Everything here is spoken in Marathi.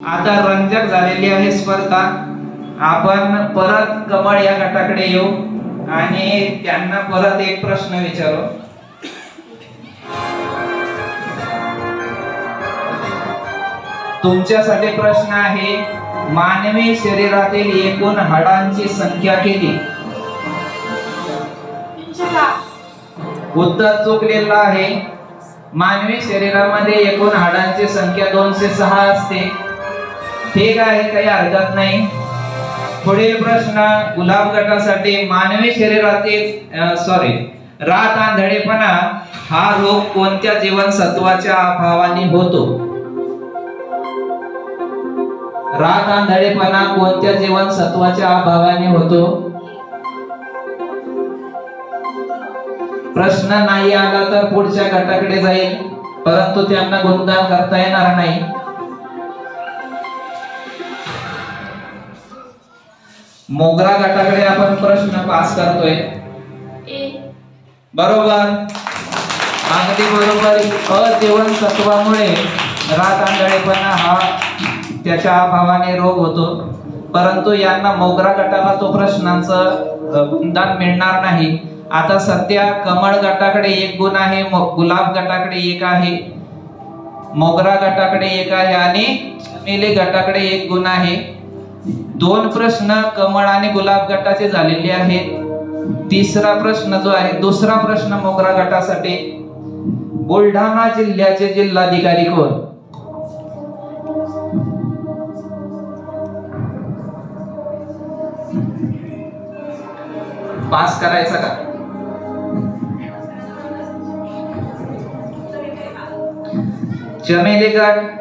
आता रंजक झालेली आहे स्पर्धा. आपण परत कमळ या गटाकडे येऊ आणि त्यांना परत एक प्रश्न विचारू. तुमच्यासाठी प्रश्न आहे, मानवी शरीरातील एकूण हाडांची संख्या किती? उत्तर चुकलेलं आहे. मानवी शरीरामध्ये एकूण हाडांची संख्या 206 असते. ठीक आहे, काही हरकत नाही. पुढील प्रश्न गुलाब गटासाठी, मानवी शरीरातील रात आंधळेपणा हा रोग कोणत्या जीवनसत्वाच्या अभावाने होतो? रात आंधळेपणा कोणत्या जीवनसत्वाच्या अभावाने होतो? प्रश्न नाही आला तर पुढच्या गटाकडे जाईल, परंतु त्यांना गुणगान करता येणार नाही. मोगरा गटाकडे आपण प्रश्न पास करतोय. बरोबर, अगदी बरोबर. अजीवनसत्वामुळे रात आंधळेपणा हा त्याच्या अभावाने रोग होतो, परंतु यांना मोगरा गटाला तो प्रश्नांचं गुणगान मिळणार नाही. आता सध्या कमळ गटाकडे 1 गुण आहे, गुलाब गटाकडे 1 आहे, मोगरा गटाकडे 1 आहे आणि चमेली गटाकडे 1 गुण आहे. 2 प्रश्न कमळ आणि गुलाब गटाचे झालेले आहेत. तिसरा प्रश्न जो आहे, दुसरा प्रश्न मोगरा गटासाठी, बुलढाणा जिल्ह्याचे जिल्हाधिकारी कोण? पास करायचा का? चमेली गट